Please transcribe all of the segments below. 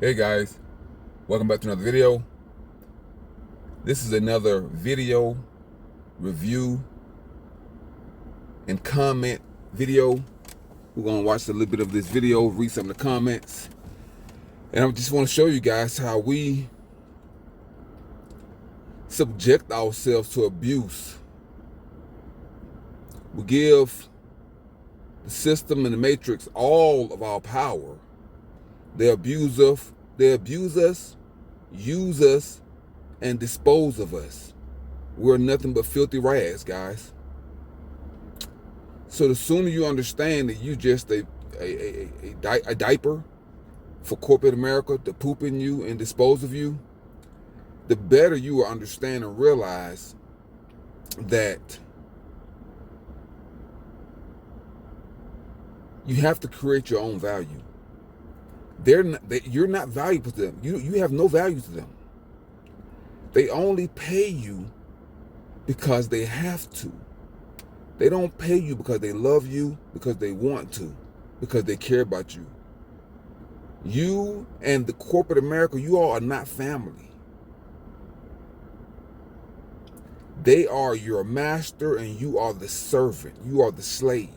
Hey guys, welcome back to another video. This is another video review and comment video. We're gonna watch a little bit of this video, read some of the comments, and I just want to show you guys how we subject ourselves to abuse. We give the system and the matrix all of our power. They abuse us, use us, and dispose of us. We're nothing but filthy rags, guys. So the sooner you understand that you just a diaper for corporate America to poop in you and dispose of you, the better you will understand and realize that you have to create your own value. You're not valuable to them. You have no value to them. They only pay you because they have to. They don't pay you because they love you, because they want to, because they care about you. You and the corporate America, you all are not family. They are your master and you are the servant. You are the slave.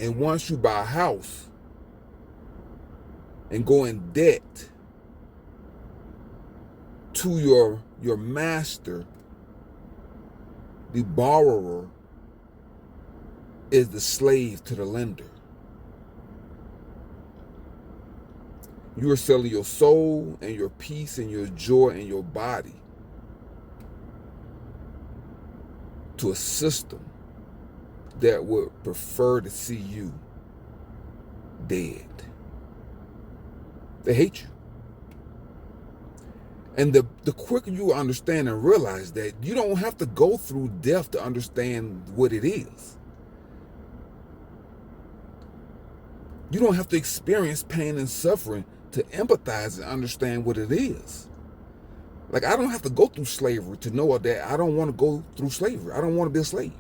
And once you buy a house and go in debt to your master, the borrower is the slave to the lender. You are selling your soul and your peace and your joy and your body to a system that would prefer to see you dead. They hate you. And the quicker you understand and realize that you don't have to go through death to understand what it is. You don't have to experience pain and suffering to empathize and understand what it is. Like, I don't have to go through slavery to know that I don't want to go through slavery. I don't want to be a slave.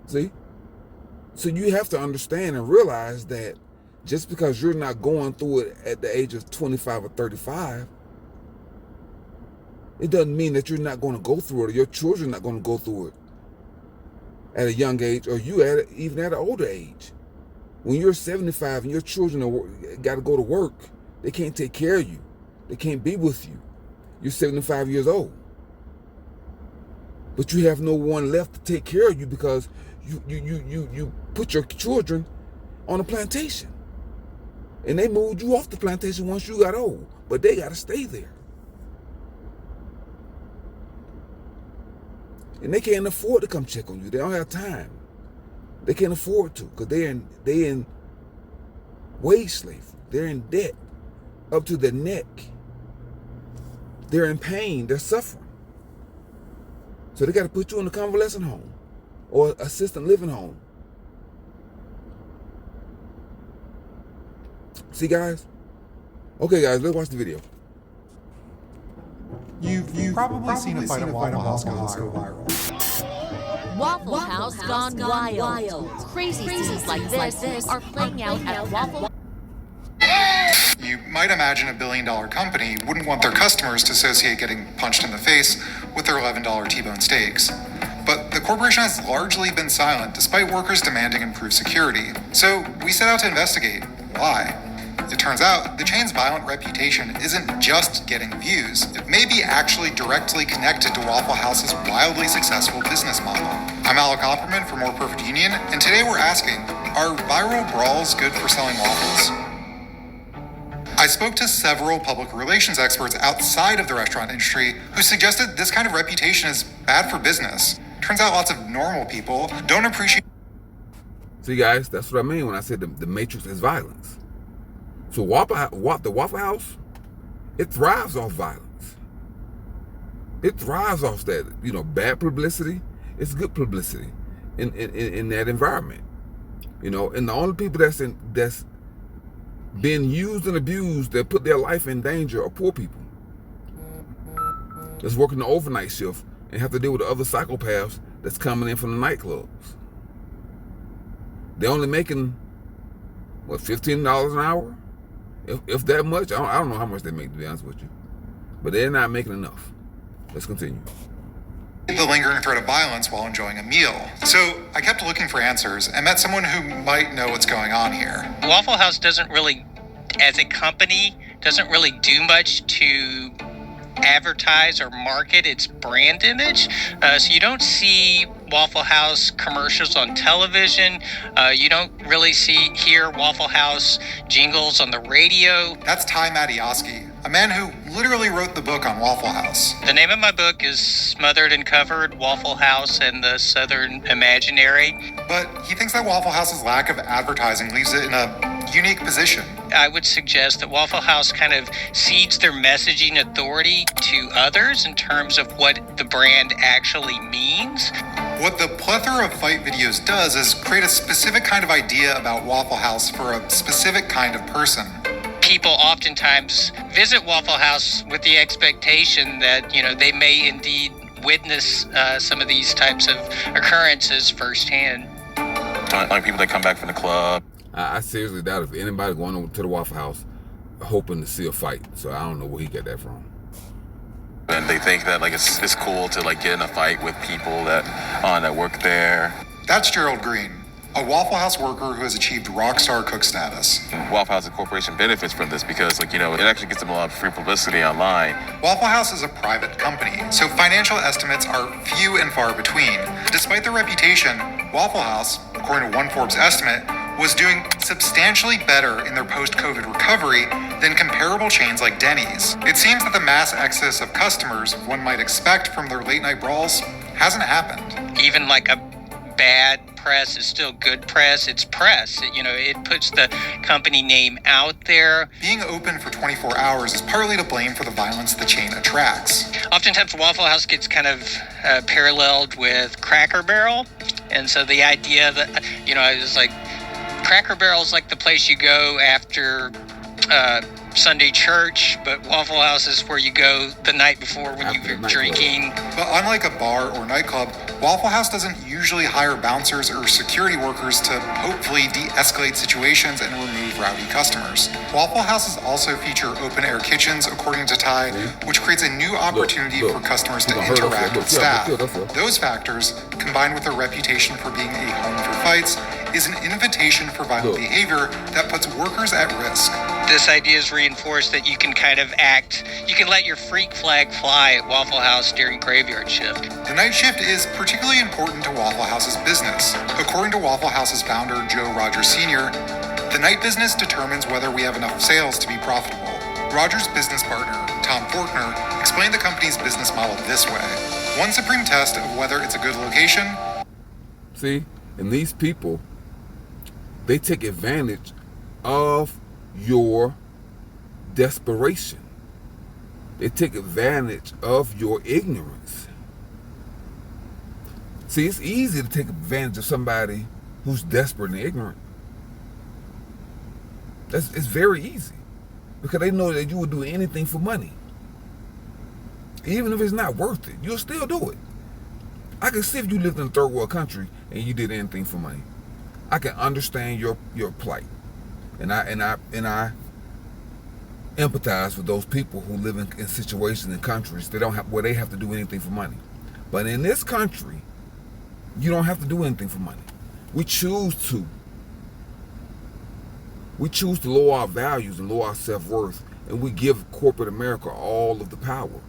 See? So you have to understand and realize that just because you're not going through it at the age of 25 or 35, it doesn't mean that you're not going to go through it, or your children are not going to go through it at a young age, or you even at an older age. When you're 75 and your children got to go to work, they can't take care of you. They can't be with you. You're 75 years old. But you have no one left to take care of you because you put your children on a plantation. And they moved you off the plantation once you got old. But they got to stay there. And they can't afford to come check on you. They don't have time. They can't afford to because they in wage slavery. They're in debt up to their neck. They're in pain. They're suffering. So they got to put you in a convalescent home or assisted living home. See, guys? Okay, guys, let's watch the video. You've probably seen a fight at Waffle House go viral. Waffle House gone wild. Crazy scenes like this are playing out at Waffle. You might imagine a billion-dollar company wouldn't want their customers to associate getting punched in the face with their $11 T-bone steaks. But the corporation has largely been silent despite workers demanding improved security. So we set out to investigate why. It turns out the chain's violent reputation isn't just getting views. It may be actually directly connected to Waffle House's wildly successful business model. I'm Alec Opperman for More Perfect Union, and today we're asking, are viral brawls good for selling waffles? I spoke to several public relations experts outside of the restaurant industry who suggested this kind of reputation is bad for business. Turns out lots of normal people don't appreciate. See, guys, that's what I mean when I said the matrix is violence. So the Waffle House, it thrives off violence. It thrives off that, bad publicity. It's good publicity in that environment. And the only people that's been used and abused that put their life in danger are poor people. That's working the overnight shift and have to deal with the other psychopaths that's coming in from the nightclubs. They're only making, what, $15 an hour? If that much. I don't know how much they make, to be honest with you. But they're not making enough. Let's continue. The lingering threat of violence while enjoying a meal. So I kept looking for answers and met someone who might know what's going on here. Waffle House doesn't really, as a company, doesn't really do much to advertise or market its brand image. So you don't see Waffle House commercials on television. You don't really hear Waffle House jingles on the radio. That's Ty Matioski, a man who literally wrote the book on Waffle House. The name of my book is Smothered and Covered, Waffle House and the Southern Imaginary. But he thinks that Waffle House's lack of advertising leaves it in a unique position. I would suggest that Waffle House kind of cedes their messaging authority to others in terms of what the brand actually means. What the plethora of fight videos does is create a specific kind of idea about Waffle House for a specific kind of person. People oftentimes visit Waffle House with the expectation that, they may indeed witness some of these types of occurrences firsthand. Like people that come back from the club. I seriously doubt if anybody going over to the Waffle House hoping to see a fight. So I don't know where he got that from. And they think that it's cool to get in a fight with people that work there. That's Gerald Green, a Waffle House worker who has achieved rock star cook status. Waffle House Corporation benefits from this because it actually gets them a lot of free publicity online. Waffle House is a private company, so financial estimates are few and far between. Despite their reputation, Waffle House, according to one Forbes estimate, was doing substantially better in their post-COVID recovery than comparable chains like Denny's. It seems that the mass exodus of customers one might expect from their late-night brawls hasn't happened. Even like a bad press is still good press. It's press. It puts the company name out there. Being open for 24 hours is partly to blame for the violence the chain attracts. Oftentimes Waffle House gets kind of paralleled with Cracker Barrel. And so the idea that, it's like Cracker Barrel is like the place you go after Sunday church, but Waffle House is where you go the night before when you're drinking. But unlike a bar or nightclub, Waffle House doesn't usually hire bouncers or security workers to hopefully de-escalate situations and remove rowdy customers. Waffle Houses also feature open-air kitchens, according to Ty, which creates a new opportunity for customers to interact with staff. Those factors, combined with their reputation for being a home for fights, is an invitation for violent behavior that puts workers at risk. This idea is reinforced that you can you can let your freak flag fly at Waffle House during graveyard shift. The night shift is particularly important to Waffle House's business. According to Waffle House's founder, Joe Rogers Sr., the night business determines whether we have enough sales to be profitable. Rogers' business partner, Tom Forkner, explained the company's business model this way. One supreme test of whether it's a good location. See, and these people, they take advantage of your desperation. They take advantage of your ignorance. See, it's easy to take advantage of somebody who's desperate and ignorant. It's very easy because they know that you will do anything for money. Even if it's not worth it, you'll still do it. I can see if you lived in a third world country and you did anything for money. I can understand your plight, and I empathize with those people who live in situations in countries where they have to do anything for money. But in this country, you don't have to do anything for money. We choose to lower our values and lower our self-worth, and we give corporate America all of the power.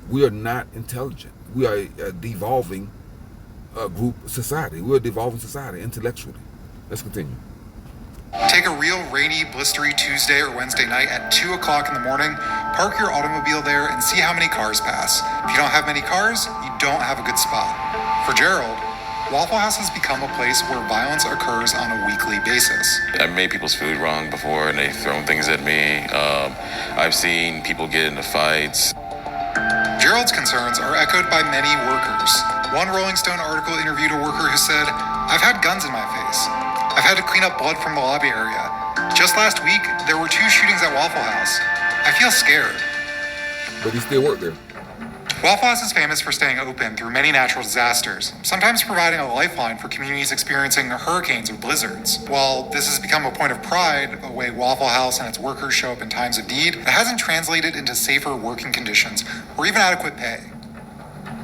We are not intelligent. We are a devolving group society. We're a devolving society intellectually. Let's continue. Take a real rainy, blistery Tuesday or Wednesday night at 2 o'clock in the morning, park your automobile there and see how many cars pass. If you don't have many cars, you don't have a good spot. For Gerald, Waffle House has become a place where violence occurs on a weekly basis. I've made people's food wrong before and they've thrown things at me. I've seen people get into fights. Gerald's concerns are echoed by many workers. One Rolling Stone article interviewed a worker who said, "I've had guns in my face. I've had to clean up blood from the lobby area. Just last week, there were 2 shootings at Waffle House. I feel scared." But he still worked there. Waffle House is famous for staying open through many natural disasters, sometimes providing a lifeline for communities experiencing hurricanes or blizzards. While this has become a point of pride, the way Waffle House and its workers show up in times of need, it hasn't translated into safer working conditions or even adequate pay.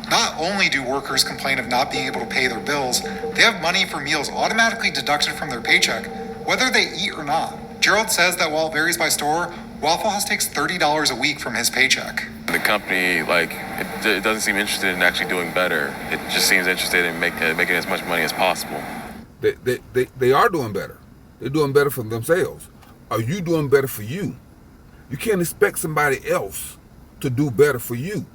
Not only do workers complain of not being able to pay their bills, they have money for meals automatically deducted from their paycheck, whether they eat or not. Gerald says that while it varies by store, Waffle House takes $30 a week from his paycheck. The company, like, it doesn't seem interested in actually doing better. It just seems interested in making as much money as possible. They are doing better. They're doing better for themselves. Are you doing better for you? You can't expect somebody else to do better for you.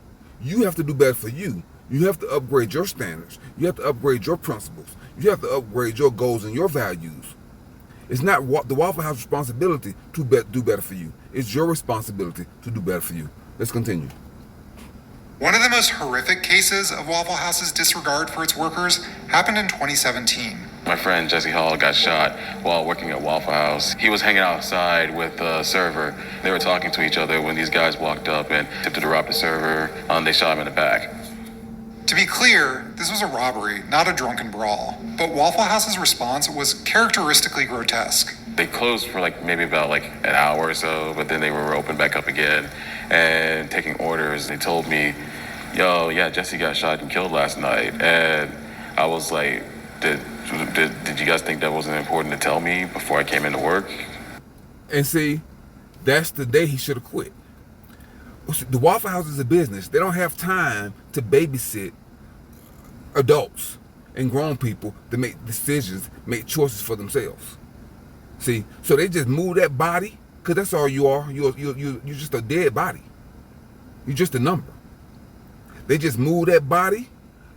You have to do better for you. You have to upgrade your standards. You have to upgrade your principles. You have to upgrade your goals and your values. It's not the Waffle House responsibility to do better for you. It's your responsibility to do better for you. Let's continue. One of the most horrific cases of Waffle House's disregard for its workers happened in 2017. My friend Jesse Hall got shot while working at Waffle House. He was hanging outside with a server. They were talking to each other when these guys walked up and attempted to rob the server. They shot him in the back. To be clear, this was a robbery, not a drunken brawl. But Waffle House's response was characteristically grotesque. They closed for maybe about an hour or so, but then they were open back up again and taking orders. They told me, yo, yeah, Jesse got shot and killed last night. And I was like, did you guys think that wasn't important to tell me before I came into work? And see, that's the day he should have quit. The Waffle House is a business. They don't have time to babysit adults and grown people to make decisions, make choices for themselves. See, so they just move that body, because that's all you are. You're just a dead body. You're just a number. They just moved that body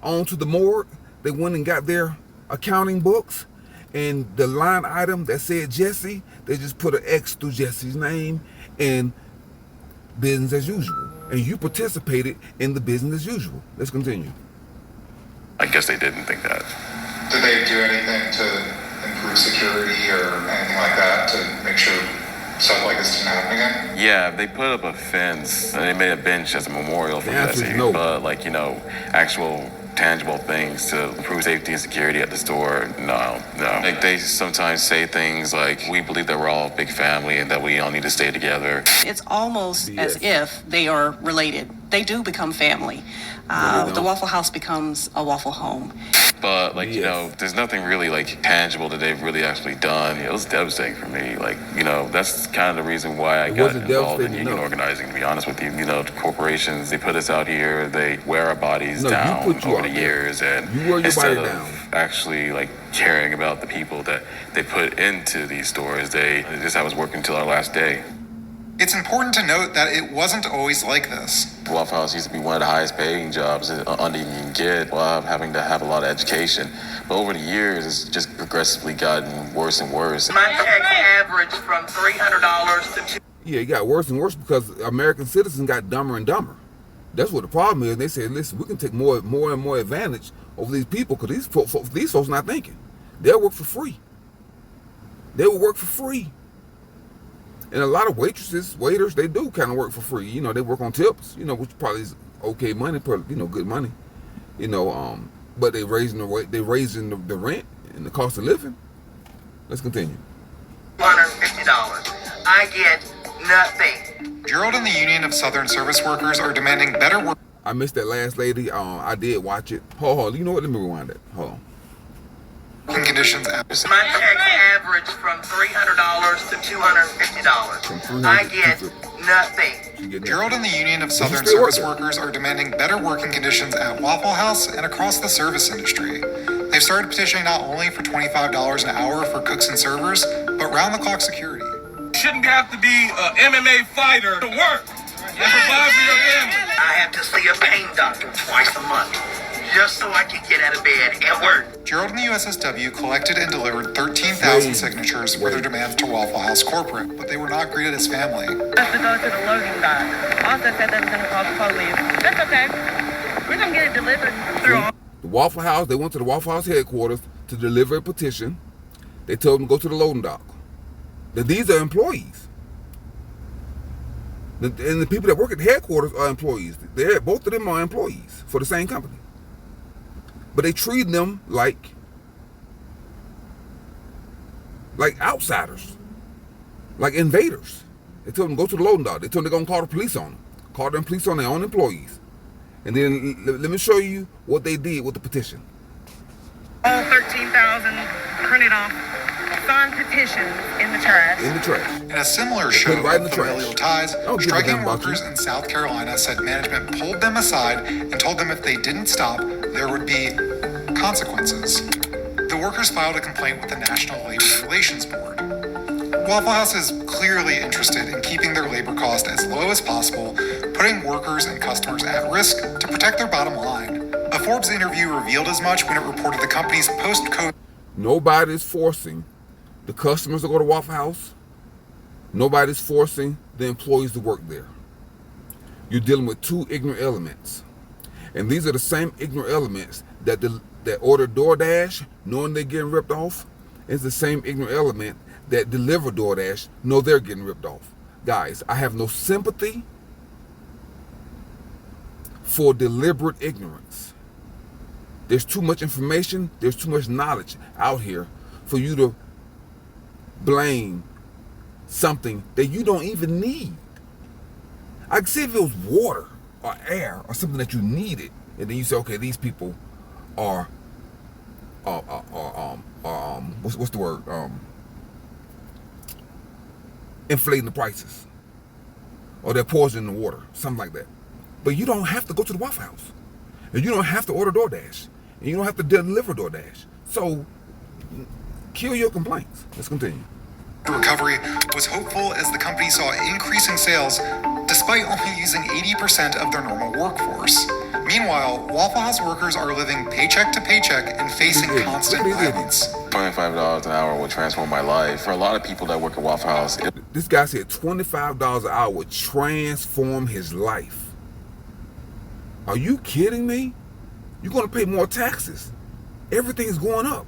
onto the morgue. They went and got their accounting books, and the line item that said Jesse, they just put an X through Jesse's name, and business as usual. And you participated in the business as usual. Let's continue. I guess they didn't think that. Did they do anything to improve security or anything like that to make sure stuff like this didn't happen again? Yeah, they put up a fence and they made a bench as a memorial for Jesse. No. But actual tangible things to improve safety and security at the store, no. They sometimes say things like, we believe that we're all a big family and that we all need to stay together. It's almost as if they are related. They do become family. The Waffle House becomes a Waffle Home. But there's nothing really tangible that they've really actually done. It was devastating for me. That's kind of the reason why I got involved in union organizing, to be honest with you. The corporations, they put us out here, they wear our bodies down over the years, and instead of actually caring about the people that they put into these stores, they just have us working until our last day. It's important to note that it wasn't always like this. Waffle House used to be one of the highest paying jobs under you can get while having to have a lot of education. But over the years, it's just progressively gotten worse and worse. My check averaged from $300 to Yeah, it got worse and worse because American citizens got dumber and dumber. That's what the problem is. They said, listen, we can take more and more advantage over these people because these folks not thinking. They'll work for free. They will work for free. And a lot of waitresses, waiters, they do kind of work for free. They work on tips, which probably is okay money, good money. But they raising the rent and the cost of living. Let's continue. $150. I get nothing. Gerald and the Union of Southern Service Workers are demanding better work. I missed that last lady. I did watch it. Hold on. You know what? Let me rewind that. Hold on. Conditions. My check averaged from $300 to $250. I get nothing. Gerald and the Union of Southern Service Workers are demanding better working conditions at Waffle House and across the service industry. They've started petitioning not only for $25 an hour for cooks and servers, but round-the-clock security. Shouldn't have to be an MMA fighter to work and provide for your family. I have to see a pain doctor twice a month, just so I can get out of bed and work. Gerald and the USSW collected and delivered 13,000 signatures for their demands to Waffle House corporate, but they were not greeted as family. Just to go to the loading dock. Also said that was going to call the police. That's okay. We're going to get it delivered through. The Waffle House, they went to the Waffle House headquarters to deliver a petition. They told them to go to the loading dock. Now, these are employees. And the people that work at the headquarters are employees. Both of them are employees for the same company. But they treat them like outsiders, like invaders. They told them to go to the loading dock. They told them they're going to call the police on them. Call them police on their own employees. And then let me show you what they did with the petition. All 13,000 printed off signed petitions in the trash. In the trash. In a similar show right of familial ties, striking workers in South Carolina said management pulled them aside and told them if they didn't stop, there would be consequences. The workers filed a complaint with the National Labor Relations Board. Waffle House is clearly interested in keeping their labor cost as low as possible, putting workers and customers at risk to protect their bottom line. A Forbes interview revealed as much when it reported the company's post-COVID. Nobody's forcing the customers to go to Waffle House. Nobody's forcing the employees to work there. You're dealing with two ignorant elements. And these are the same ignorant elements that order DoorDash, knowing they're getting ripped off. It's the same ignorant element that deliver DoorDash, know they're getting ripped off. Guys, I have no sympathy for deliberate ignorance. There's too much information, there's too much knowledge out here for you to blame something that you don't even need. I can see if it was water or air or something that you needed, and then you say, okay, these people are what's the word? Inflating the prices, or they're poisoning the water, something like that. But you don't have to go to the Waffle House, and you don't have to order DoorDash, and you don't have to deliver DoorDash. So kill your complaints. Let's continue. Recovery was hopeful as the company saw increasing sales despite only using 80% of their normal workforce. Meanwhile, Waffle House workers are living paycheck to paycheck and facing constant violence. $25 an hour will transform my life. For a lot of people that work at Waffle House, this guy said $25 an hour would transform his life. Are you kidding me? You're going to pay more taxes. Everything is going up.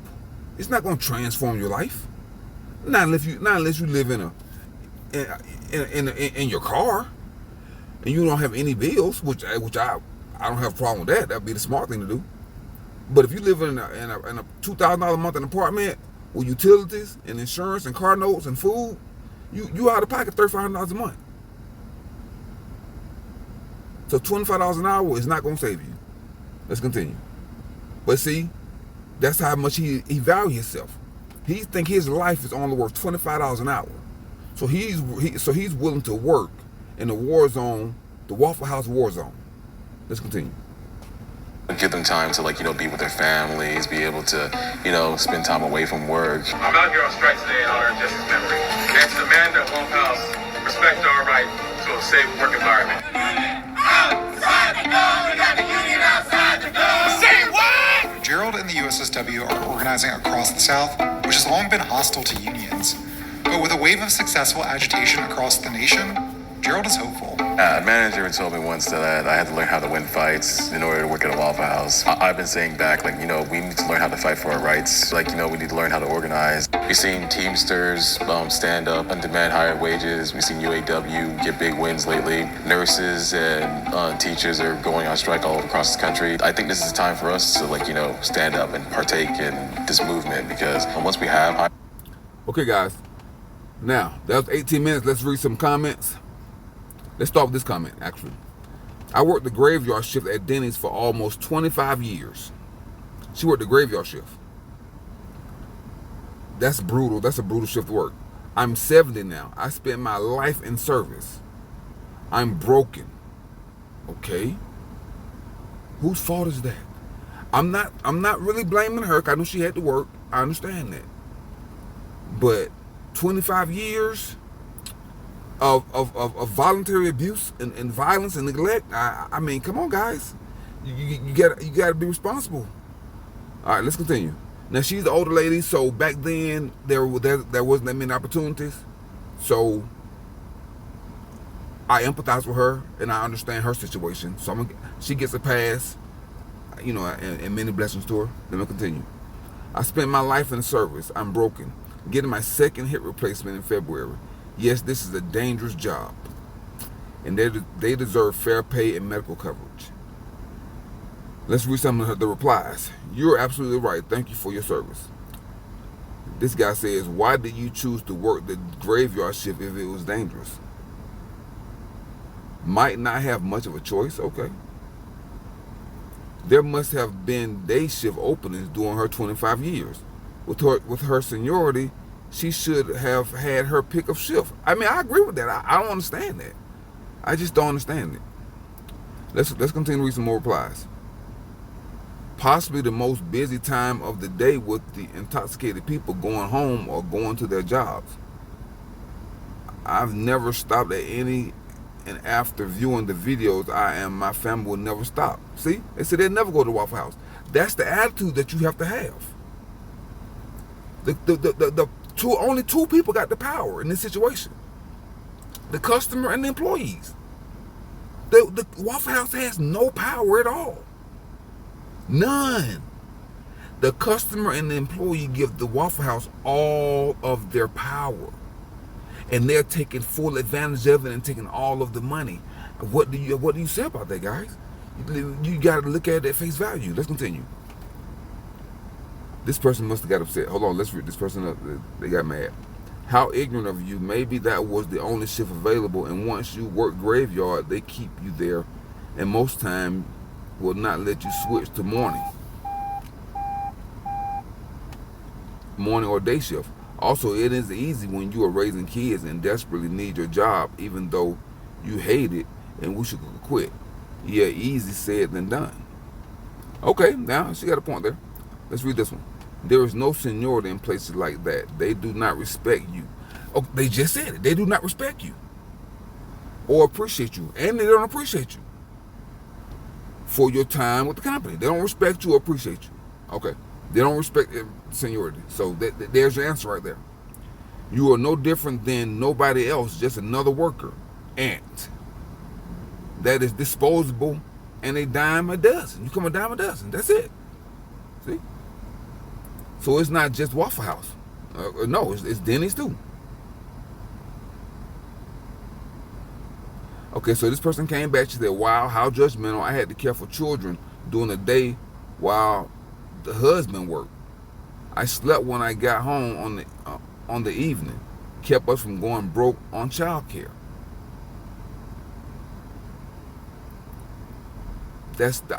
It's not going to transform your life. Not unless you live in your car and you don't have any bills, which I don't have a problem with that. That'd be the smart thing to do. But if you live in a $2,000 a month apartment with utilities and insurance and car notes and food, you out of pocket $3,500 a month. So $25 an hour is not going to save you. Let's continue. But see, that's how much he values himself. He think his life is only worth $25 an hour. So he's willing to work in the war zone, the Waffle House war zone. Let's continue. Give them time to be with their families, be able to, spend time away from work. I'm out here on strike today in honor of Justice memory. And to demand that Waffle House respect our right to a safe work environment. Gerald and the USSW are organizing across the South, which has long been hostile to unions. But with a wave of successful agitation across the nation, Gerald is hopeful. A manager told me once that I had to learn how to win fights in order to work at a Waffle House. I've been saying back, we need to learn how to fight for our rights. We need to learn how to organize. We've seen Teamsters stand up and demand higher wages. We've seen UAW get big wins lately. Nurses and teachers are going on strike all across the country. I think this is time for us to, stand up and partake in this movement, because once we have... Okay, guys. Now, that was 18 minutes. Let's read some comments. Let's start with this comment, actually. I worked the graveyard shift at Denny's for almost 25 years. She worked the graveyard shift. That's brutal. That's a brutal shift to work. I'm 70 now. I spent my life in service. I'm broken. Okay? Whose fault is that? I'm not really blaming her. I know she had to work. I understand that. But 25 years of voluntary abuse and violence and neglect. I mean, come on, guys. You gotta be responsible. All right, let's continue. Now, she's the older lady, so back then there wasn't that many opportunities. So I empathize with her and I understand her situation. So she gets a pass, and many blessings to her. Let me continue. I spent my life in service. I'm broken. Getting my second hip replacement in February. Yes, this is a dangerous job. and they deserve fair pay and medical coverage. Let's read some of the replies. You're absolutely right. Thank you for your service. This guy says, why did you choose to work the graveyard shift if it was dangerous? Might not have much of a choice. Okay. There must have been day shift openings during her 25 years. With her seniority, she should have had her pick of shift. I mean, I agree with that. I don't understand that. I just don't understand it. Let's continue to read some more replies. Possibly the most busy time of the day with the intoxicated people going home or going to their jobs. I've never stopped at any, and after viewing the videos, my family will never stop. See? They said they'll never go to Waffle House. That's the attitude that you have to have. Only two people got the power in this situation. The customer and the employees. The Waffle House has no power at all. None. The customer and the employee give the Waffle House all of their power. And they're taking full advantage of it and taking all of the money. What do you say about that, guys? You got to look at it at face value. Let's continue. This person must have got upset. Hold on, let's read this person up. They got mad. How ignorant of you. Maybe that was the only shift available, and once you work graveyard, they keep you there, and most time will not let you switch to morning or day shift. Also, it is easy when you are raising kids and desperately need your job, even though you hate it and wish you could quit. Yeah, easy said than done. Okay, now she got a point there. Let's read this one. There is no seniority in places like that. They do not respect you. Oh, they just said it. They do not respect you or appreciate you, and they don't appreciate you for your time with the company. They don't respect you or appreciate you. Okay. They don't respect seniority. So there's your answer right there. You are no different than nobody else, just another worker. Ant. That is disposable and a dime a dozen. You come a dime a dozen. That's it. See? So it's not just Waffle House. No, it's Denny's too. Okay, so this person came back. She said, wow, how judgmental. I had to care for children during the day while the husband worked. I slept when I got home on the evening. Kept us from going broke on child care.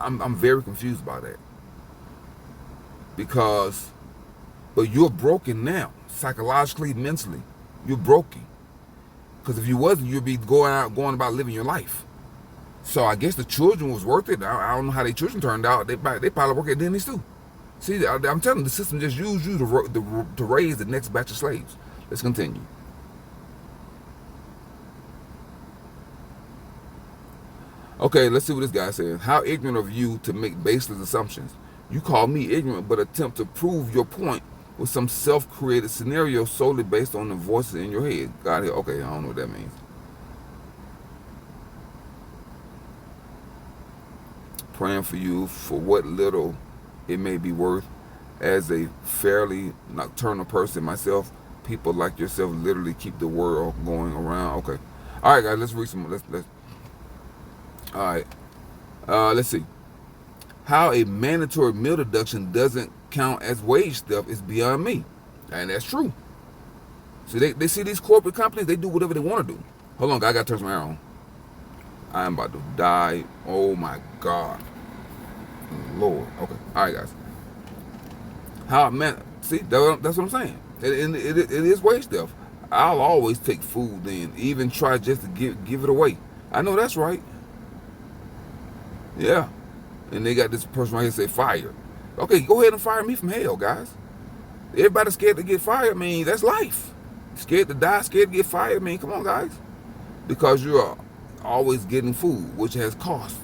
I'm very confused by that. But you're broken now, psychologically, mentally. You're broken. Because if you wasn't, you'd be going about living your life. So I guess the children was worth it. I don't know how their children turned out. They probably work at Denny's too. See, I'm telling you, the system just used you to raise the next batch of slaves. Let's continue. Okay, let's see what this guy says. How ignorant of you to make baseless assumptions. You call me ignorant, but attempt to prove your point with some self-created scenario solely based on the voices in your head. God, okay, I don't know what that means. Praying for you for what little it may be worth. As a fairly nocturnal person myself, people like yourself literally keep the world going around. Okay. All right, guys, let's read some. All right. Let's see. How a mandatory meal deduction doesn't count as wage stuff is beyond me. And that's true. So they see these corporate companies, they do whatever they want to do. Hold on, I got to turn my hair on. I'm about to die. Oh my God. Lord. Okay. All right, guys. See, that's what I'm saying. It is wage stuff. I'll always take food then, even try just to give it away. I know that's right. Yeah. And they got this person right here say fire. Okay, go ahead and fire me from hell, guys. Everybody's scared to get fired. I mean, that's life. Scared to die, scared to get fired. I mean, come on, guys. Because you're always getting food, which has cost.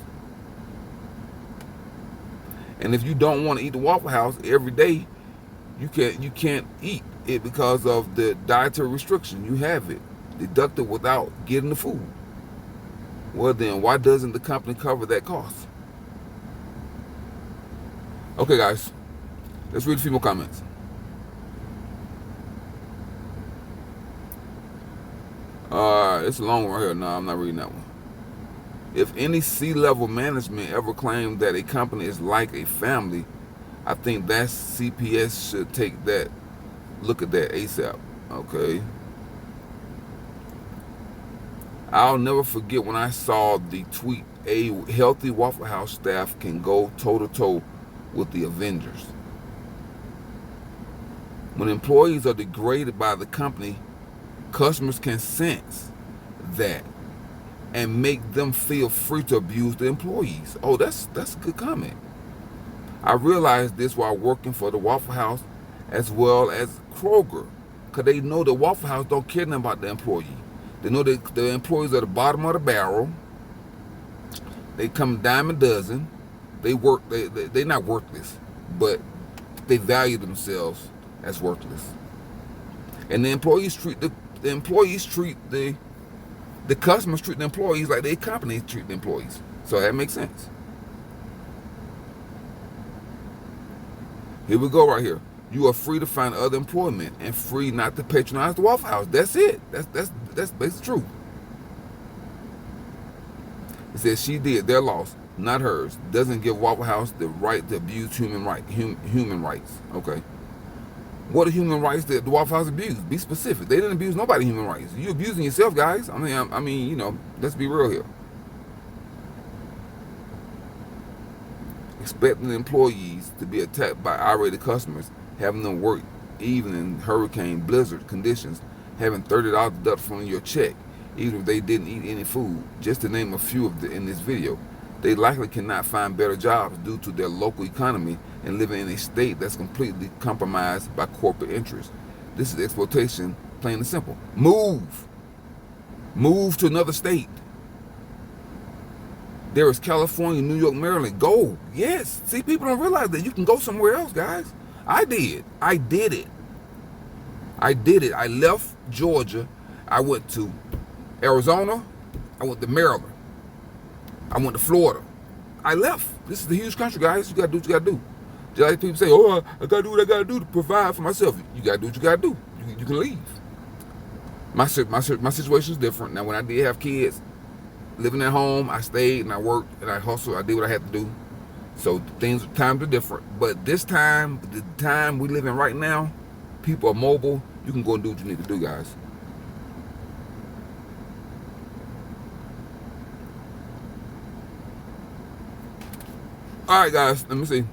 And if you don't want to eat the Waffle House every day, you can't eat it because of the dietary restriction. You have it deducted without getting the food. Well then, why doesn't the company cover that cost? Okay, guys, let's read a few more comments. It's a long one right here. No, I'm not reading that one. If any C-level management ever claimed that a company is like a family, I think that CPS should take that, look at that ASAP, okay? I'll never forget when I saw the tweet, a healthy Waffle House staff can go toe-to-toe with the Avengers. When employees are degraded by the company, customers can sense that and make them feel free to abuse the employees. Oh, that's a good comment. I realized this while working for the Waffle House as well as Kroger, because they know the Waffle House don't care nothing about the employee. They know that the employees are the bottom of the barrel. They come dime a dozen. They work. They're not worthless, but they value themselves as worthless. And the employees treat the customers treat the employees like the company treat the employees. So that makes sense. Here we go right here. You are free to find other employment and free not to patronize the Waffle House. That's it. That's basically true. It says she did their loss, not hers. Doesn't give Waffle House the right to abuse human rights. Okay. What are human rights that the Waffle House abused? Be specific. They didn't abuse nobody's human rights. You abusing yourself, guys. I mean, you know, let's be real here. Expecting employees to be attacked by irate customers, having them work even in hurricane, blizzard conditions, having $30 deducted from your check, even if they didn't eat any food, just to name a few of in this video. They likely cannot find better jobs due to their local economy and living in a state that's completely compromised by corporate interests. This is exploitation, plain and simple. Move to another state. There is California, New York, Maryland. Go. Yes. See, people don't realize that you can go somewhere else, guys. I did it. I left Georgia. I went to Arizona. I went to Maryland. I went to Florida. I left. This is a huge country, guys. You got to do what you got to do. Just like people say, oh, I got to do what I got to do to provide for myself. You got to do what you got to do. You can leave. My situation is different. Now, when I did have kids, living at home, I stayed and I worked and I hustled. I did what I had to do. So times are different. But this time, the time we live in right now, people are mobile. You can go and do what you need to do, guys. All right, guys, let me see.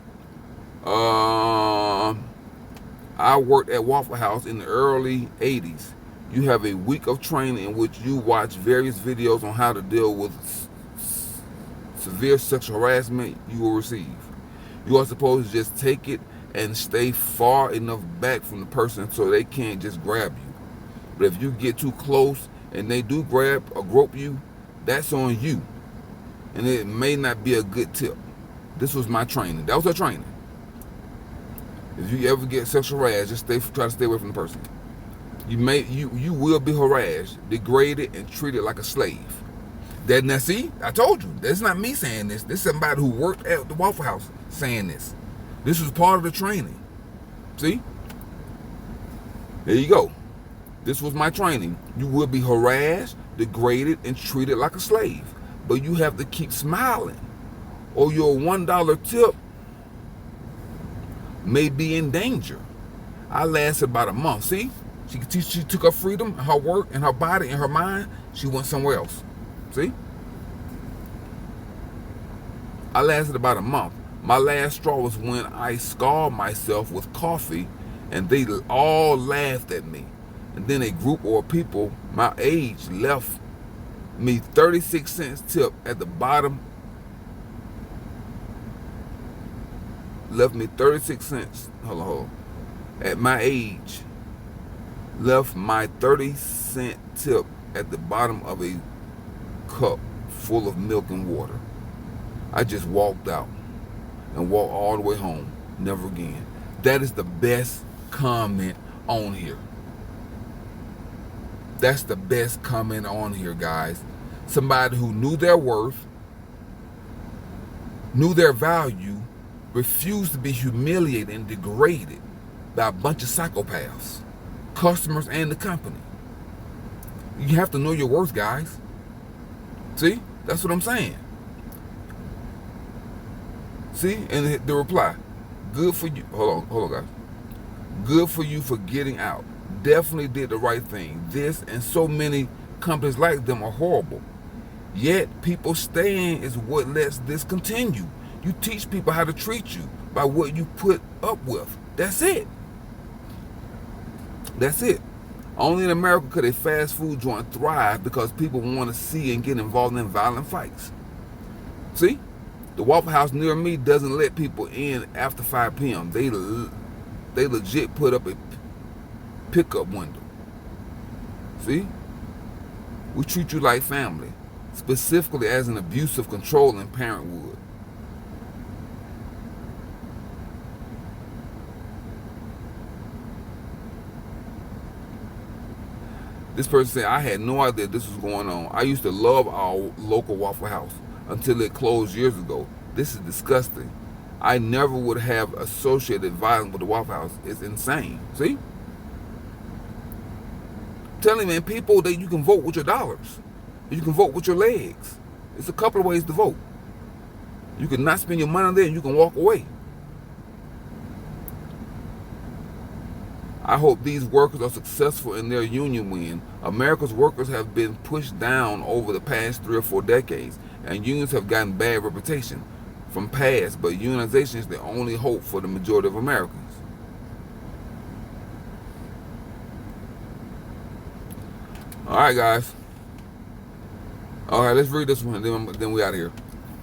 I worked at Waffle House in the early 80s. You have a week of training in which you watch various videos on how to deal with severe sexual harassment you will receive. You are supposed to just take it and stay far enough back from the person so they can't just grab you. But if you get too close and they do grab or grope you, that's on you. And it may not be a good tip. This was my training. That was our training. If you ever get sexual harassed, just try to stay away from the person. You will be harassed, degraded, and treated like a slave. Now see, I told you, that's not me saying this. This is somebody who worked at the Waffle House saying this. This was part of the training. See? There you go. This was my training. You will be harassed, degraded, and treated like a slave. But you have to keep smiling, or your $1 tip may be in danger. I lasted about a month. See? She took her freedom, her work, and her body, and her mind. She went somewhere else. See? I lasted about a month. My last straw was when I scalded myself with coffee, and they all laughed at me. And then a group of people my age left me 36 cents tip at the bottom. Left me 36 cents. Hold on. At my age, left my 30-cent tip at the bottom of a cup full of milk and water. I just walked out and walked all the way home. Never again. That is the best comment on here. That's the best comment on here, guys. Somebody who knew their worth, knew their value, refused to be humiliated and degraded by a bunch of psychopaths, customers and the company. You have to know your worth, guys. See? That's what I'm saying. See, and the reply, good for you. Hold on, guys. Good for you for getting out. Definitely did the right thing. This and so many companies like them are horrible. Yet people staying is what lets this continue. You teach people how to treat you by what you put up with. That's it. That's it. Only in America could a fast food joint thrive because people want to see and get involved in violent fights. See? The Waffle House near me doesn't let people in after 5 p.m. They legit put up a pickup window. See? We treat you like family, specifically as an abusive, controlling parent would. This person said, I had no idea this was going on. I used to love our local Waffle House until it closed years ago. This is disgusting. I never would have associated violence with the Waffle House. It's insane. See? I'm telling you, man, people, that you can vote with your dollars. You can vote with your legs. It's a couple of ways to vote. You can not spend your money there and you can walk away. I hope these workers are successful in their union win. America's workers have been pushed down over the past 3 or 4 decades, and unions have gotten bad reputation from past, but unionization is the only hope for the majority of Americans. All right, guys. All right, let's read this one, then we out of here.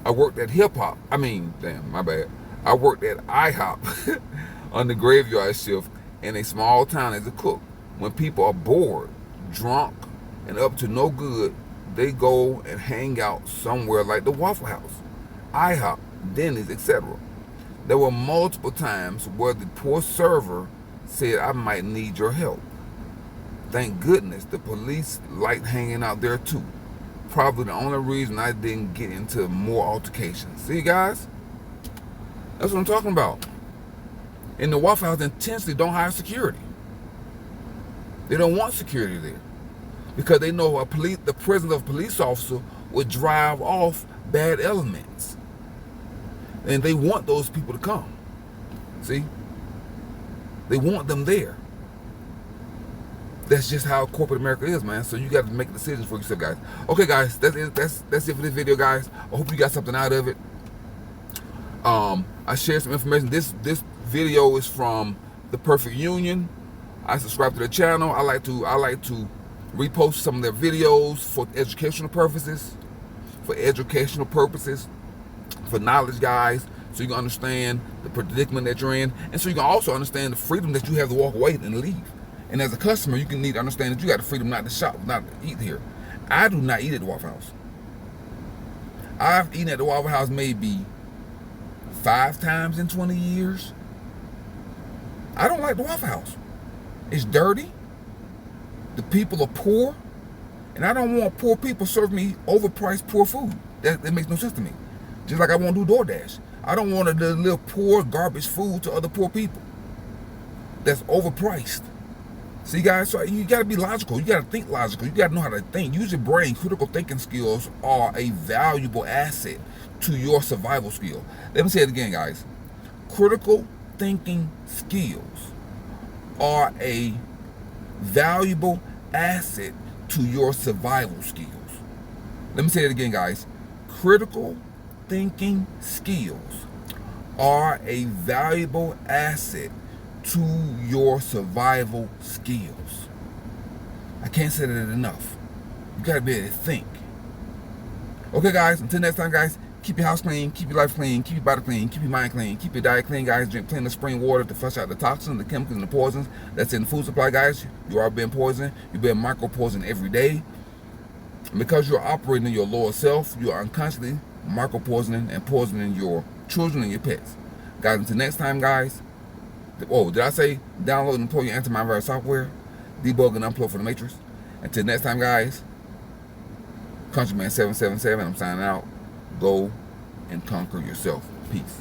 I worked at I worked at IHOP on the graveyard shift in a small town as a cook. When people are bored, drunk, and up to no good, they go and hang out somewhere like the Waffle House, IHOP, Denny's, etc. There were multiple times where the poor server said, I might need your help. Thank goodness the police liked hanging out there too. Probably the only reason I didn't get into more altercations. See, guys? That's what I'm talking about. And the Waffle House intentionally don't hire security. They don't want security there because they know the presence of a police officer would drive off bad elements. And they want those people to come. See? They want them there. That's just how corporate America is, man. So you got to make decisions for yourself, guys. Okay, guys, that's it for this video, guys. I hope you got something out of it. I shared some information. This video is from The Perfect Union. I subscribe to their channel. I like to repost some of their videos for educational purposes, for knowledge, guys, so you can understand the predicament that you're in, and so you can also understand the freedom that you have to walk away and leave. And as a customer, you need to understand that you got the freedom not to shop, not to eat here. I do not eat at the Waffle House. I've eaten at the Waffle House maybe 5 times in 20 years. I don't like the Waffle House. It's dirty. The people are poor. And I don't want poor people serving me overpriced poor food. That makes no sense to me. Just like I won't do DoorDash. I don't want to deliver poor garbage food to other poor people. That's overpriced. See, guys, so you got to be logical. You got to think logical. You got to know how to think. Use your brain. Critical thinking skills are a valuable asset to your survival skill. Let me say it again, guys. Critical thinking skills are a valuable asset to your survival skills. Let me say it again, guys. Critical thinking skills are a valuable asset to your survival skills. I can't say that enough. You gotta be able to think. Okay, guys, until next time, guys, keep your house clean, keep your life clean, keep your body clean, keep your mind clean, keep your diet clean, guys. Drink plenty of spring water to flush out the toxins, the chemicals, and the poisons that's in the food supply, guys. You are being poisoned. You're being micro-poisoned every day. And because you're operating in your lower self, you are unconsciously micro-poisoning and poisoning your children and your pets. Guys, until next time, guys. Oh, did I say download and deploy your antivirus software? Debug and unplug for the Matrix. Until next time, guys. Countryman 777, I'm signing out. Go and conquer yourself. Peace.